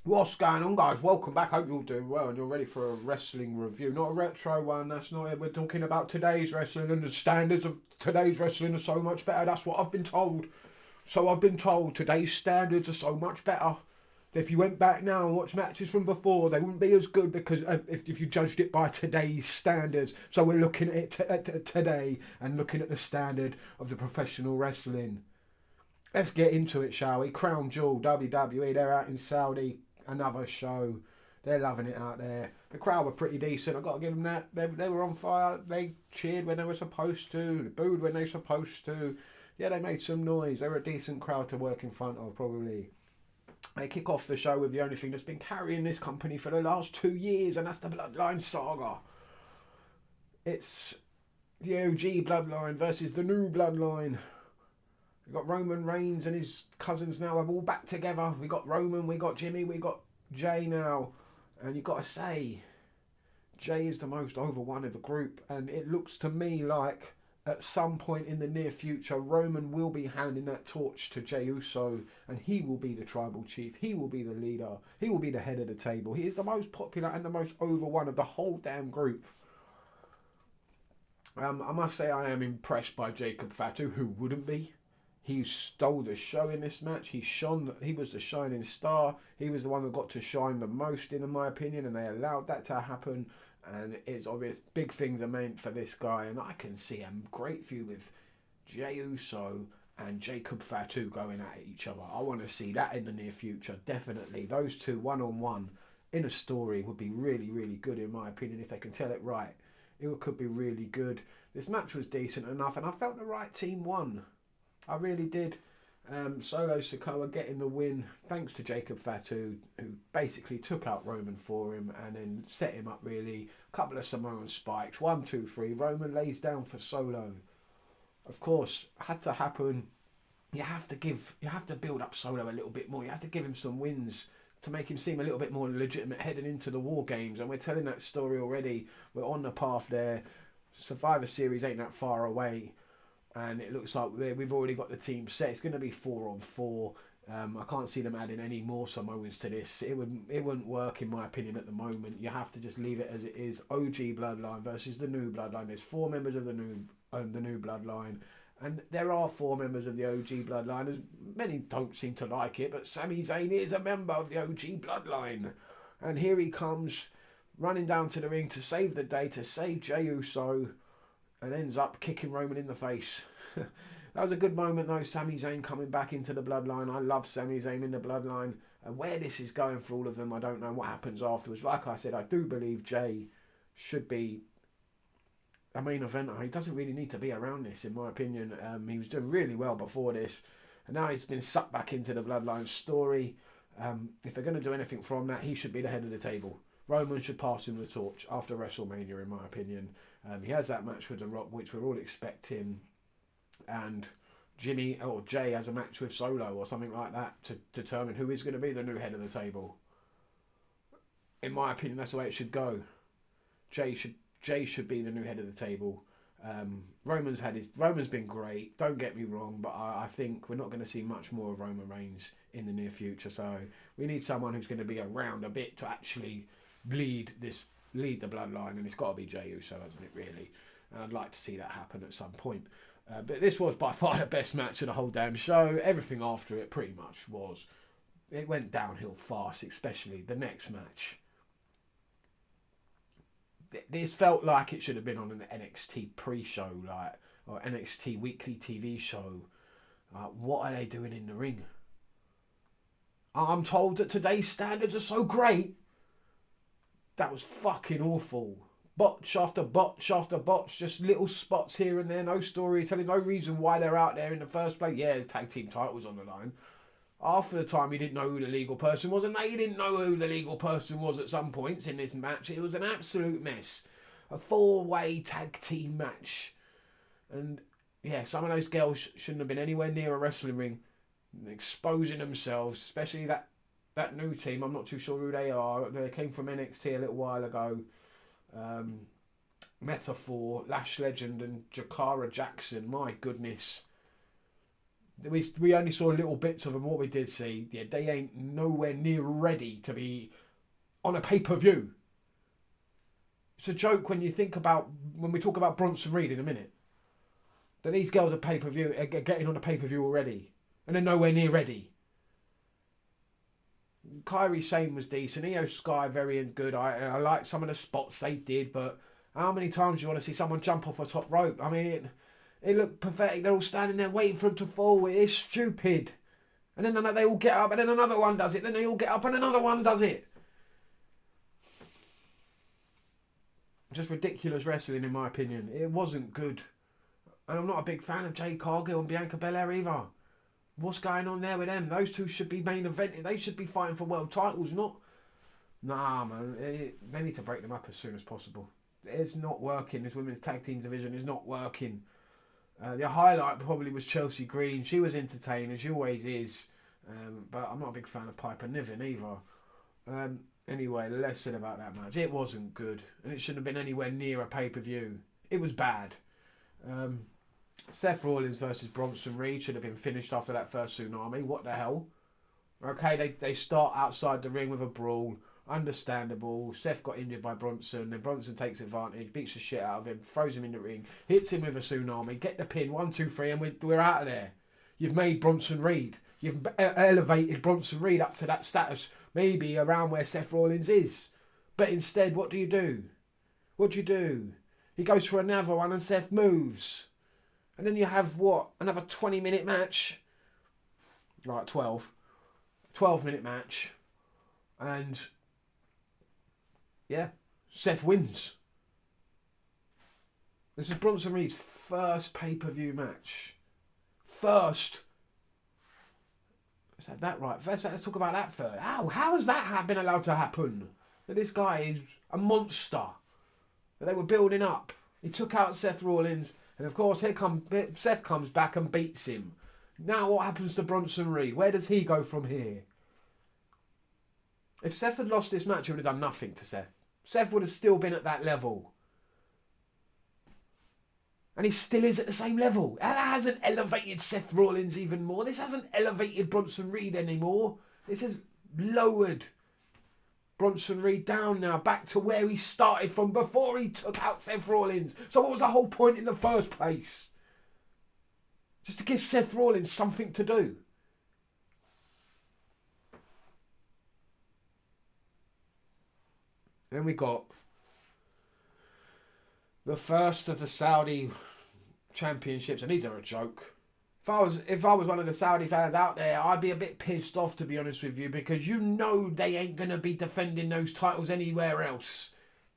What's going on, guys? Welcome back. Hope you're all doing well and you're ready for a wrestling review. Not a retro one, that's not it. We're talking about today's wrestling, and the standards of today's wrestling are so much better. That's what I've been told. So I've been told today's standards are so much better. If you went back now and watched matches from before, they wouldn't be as good because if you judged it by today's standards. So we're looking at it today and looking at the standard of the professional wrestling. Let's get into it, shall we? Crown Jewel, WWE, they're out in Saudi. Another show. They're loving it out there. The crowd were pretty decent. I've got to give them that. They were on fire. They cheered when they were supposed to. They booed when they were supposed to. Yeah, they made some noise. They were a decent crowd to work in front of, probably. They kick off the show with the only thing that's been carrying this company for the last 2 years, and that's the Bloodline Saga. It's the OG Bloodline versus the new Bloodline. We've got Roman Reigns and his cousins now are all back together. We got Roman, we got Jimmy, we got Jay now. And you've got to say, Jay is the most over one of the group. And it looks to me like at some point in the near future, Roman will be handing that torch to Jey Uso. And he will be the tribal chief. He will be the leader. He will be the head of the table. He is the most popular and the most over one of the whole damn group. I must say I am impressed by Jacob Fatu, who wouldn't be. He stole the show in this match. He shone. He was the shining star. He was the one that got to shine the most, in my opinion, and they allowed that to happen. And it's obvious big things are meant for this guy, and I can see a great feud with Jey Uso and Jacob Fatu going at each other. I want to see that in the near future. Definitely, those two one-on-one in a story would be really, really good, in my opinion, if they can tell it right. It could be really good. This match was decent enough, and I felt the right team won. I really did. Solo Sikoa getting the win thanks to Jacob Fatu, who basically took out Roman for him and then set him up really. A couple of Samoan spikes. 1, 2, 3. Roman lays down for Solo. Of course, had to happen. You have to build up Solo a little bit more. You have to give him some wins to make him seem a little bit more legitimate heading into the War Games. And we're telling that story already. We're on the path there. Survivor Series ain't that far away. And it looks like we've already got the team set. It's going to be 4-on-4. I can't see them adding any more Samoans to this. It wouldn't work, in my opinion, at the moment. You have to just leave it as it is. OG Bloodline versus the new Bloodline. There's 4 members of the new Bloodline, and there are 4 members of the OG Bloodline. As many don't seem to like it, but Sami Zayn is a member of the OG Bloodline, and here he comes, running down to the ring to save the day, to save Jey Uso. And ends up kicking Roman in the face. That was a good moment though, Sami Zayn coming back into the Bloodline. I love Sami Zayn in the Bloodline. And where this is going for all of them, I don't know what happens afterwards. Like I said, I do believe Jay should be a main eventer. He doesn't really need to be around this, in my opinion. He was doing really well before this. And now he's been sucked back into the Bloodline story. If they're going to do anything from that, he should be the head of the table. Roman should pass him the torch after WrestleMania, in my opinion. He has that match with The Rock, which we're all expecting, and Jimmy or Jay has a match with Solo or something like that to determine who is going to be the new head of the table. In my opinion, that's the way it should go. Jay should be the new head of the table. Roman's been great. Don't get me wrong, but I think we're not going to see much more of Roman Reigns in the near future. So we need someone who's going to be around a bit to actually lead the Bloodline, and it's got to be Jey Uso, hasn't it, really? And I'd like to see that happen at some point. But this was by far the best match of the whole damn show. Everything after it pretty much was. It went downhill fast, especially the next match. This felt like it should have been on an NXT pre-show, or NXT weekly TV show. What are they doing in the ring? I'm told that today's standards are so great. That was fucking awful. Botch after botch after botch. Just little spots here and there. No storytelling. No reason why they're out there in the first place. Yeah, there's tag team titles on the line. Half of the time you didn't know who the legal person was, and they didn't know who the legal person was at some points in this match. It was an absolute mess. A 4-way tag team match. And yeah, some of those girls shouldn't have been anywhere near a wrestling ring. Exposing themselves, especially that new team. I'm not too sure who they are. They came from NXT a little while ago. Metaphor, Lash Legend and Jakara Jackson. My goodness. We only saw little bits of them. What we did see, yeah, they ain't nowhere near ready to be on a pay-per-view. It's a joke when you think about, when we talk about Bronson Reed in a minute, that these girls are pay-per-view, are getting on a pay-per-view already, and they're nowhere near ready. Kairi Sane was decent. Io Sky, very good. I like some of the spots they did, but how many times do you want to see someone jump off a top rope? I mean, it looked pathetic. They're all standing there waiting for him to fall. It is stupid. And then they all get up, and then another one does it. Then they all get up, and another one does it. Just ridiculous wrestling, in my opinion. It wasn't good. And I'm not a big fan of Jade Cargill and Bianca Belair either. What's going on there with them? Those two should be main eventing. They should be fighting for world titles, not... Nah, man. They need to break them up as soon as possible. It's not working. This women's tag team division is not working. The highlight probably was Chelsea Green. She was entertaining, she always is. But I'm not a big fan of Piper Niven either. Anyway, less said about that match. It wasn't good. And it shouldn't have been anywhere near a pay-per-view. It was bad. Seth Rollins versus Bronson Reed should have been finished after that first tsunami. What the hell? Okay, they start outside the ring with a brawl. Understandable. Seth got injured by Bronson. Then Bronson takes advantage, beats the shit out of him, throws him in the ring, hits him with a tsunami, get the pin, 1, 2, 3, and we're out of there. You've made Bronson Reed. You've elevated Bronson Reed up to that status, maybe around where Seth Rollins is. But instead, what do? What do you do? He goes for another one and Seth moves. And then you have, what, another 20-minute match? Like 12. 12-minute match. And, yeah, Seth wins. This is Bronson Reed's first pay-per-view match. First. Let's have that right. Let's talk about that first. How has that been allowed to happen? That this guy is a monster. That they were building up. He took out Seth Rollins. And of course, Seth comes back and beats him. Now what happens to Bronson Reed? Where does he go from here? If Seth had lost this match, it would have done nothing to Seth. Seth would have still been at that level. And he still is at the same level. That hasn't elevated Seth Rollins even more. This hasn't elevated Bronson Reed anymore. This has lowered Bronson Reed down now, back to where he started from before he took out Seth Rollins. So what was the whole point in the first place? Just to give Seth Rollins something to do. Then we got the first of the Saudi championships, and these are a joke. If I was one of the Saudi fans out there, I'd be a bit pissed off, to be honest with you, because you know they ain't going to be defending those titles anywhere else.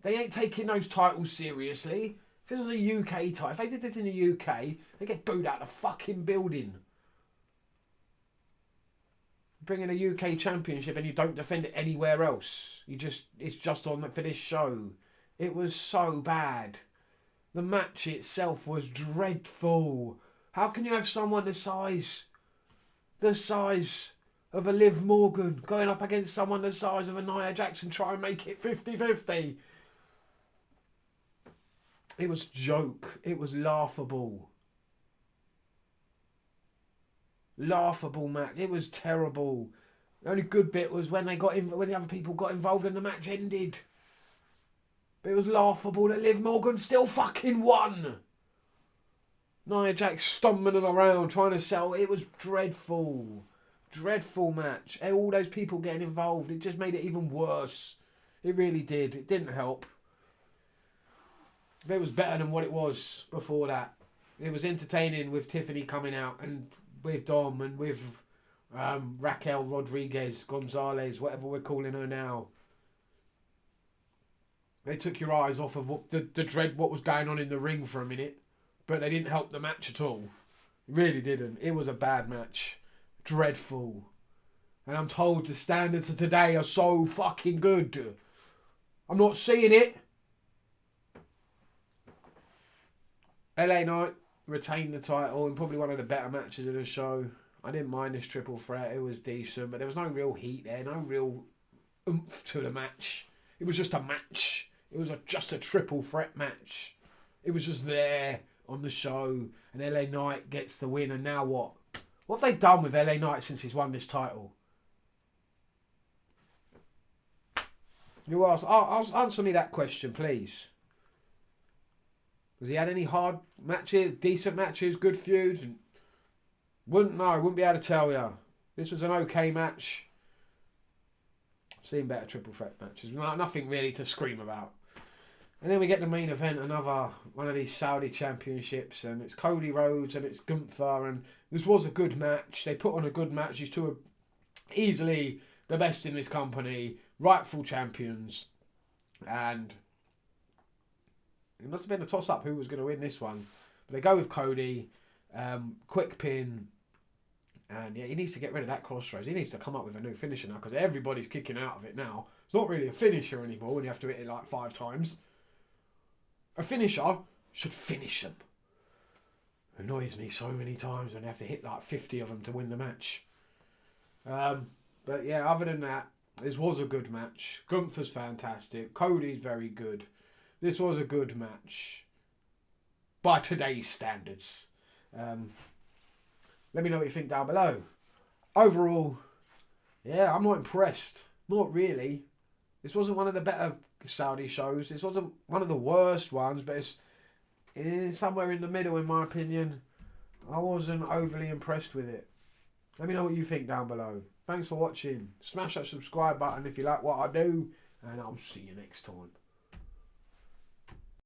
They ain't taking those titles seriously. If this was a UK title, if they did this in the UK, they get booed out of the fucking building. Bring in a UK championship and you don't defend it anywhere else. It's just on for this show. It was so bad. The match itself was dreadful. How can you have someone the size of a Liv Morgan going up against someone the size of a Nia Jackson, try and make it 50-50? It was a joke. It was laughable. Laughable match. It was terrible. The only good bit was when when the other people got involved and the match ended. But it was laughable that Liv Morgan still fucking won. Nia Jax stumbling around trying to sell. It was dreadful. Dreadful match. All those people getting involved. It just made it even worse. It really did. It didn't help. But it was better than what it was before that. It was entertaining with Tiffany coming out and with Dom and with Raquel Rodriguez Gonzalez, whatever we're calling her now. They took your eyes off of what was going on in the ring for a minute. But they didn't help the match at all. Really didn't. It was a bad match. Dreadful. And I'm told the standards of today are so fucking good. I'm not seeing it. LA Knight retained the title in probably one of the better matches of the show. I didn't mind this triple threat. It was decent. But there was no real heat there. No real oomph to the match. It was just a match. It was just a triple threat match. It was just there on the show, and LA Knight gets the win, and now what? What have they done with LA Knight since he's won this title? You ask. Answer me that question, please. Has he had any hard matches, decent matches, good feuds? Wouldn't know. Wouldn't be able to tell you. This was an okay match. I've seen better triple threat matches. Nothing really to scream about. And then we get the main event, another one of these Saudi championships, and it's Cody Rhodes and it's Gunther, and this was a good match. They put on a good match. These two are easily the best in this company, rightful champions, and it must have been a toss-up who was going to win this one. But they go with Cody, quick pin, and yeah, he needs to get rid of that crossroads. He needs to come up with a new finisher now, because everybody's kicking out of it now. It's not really a finisher anymore when you have to hit it like 5 times. A finisher should finish them. It annoys me so many times when they have to hit like 50 of them to win the match. But yeah, other than that, this was a good match. Gunther's fantastic. Cody's very good. This was a good match by today's standards. Let me know what you think down below. Overall, yeah, I'm not impressed. Not really. This wasn't one of the better Saudi shows. This wasn't one of the worst ones, but it's somewhere in the middle, in my opinion. I wasn't overly impressed with it. Let me know what you think down below. Thanks for watching. Smash that subscribe button if you like what I do, and I'll see you next time.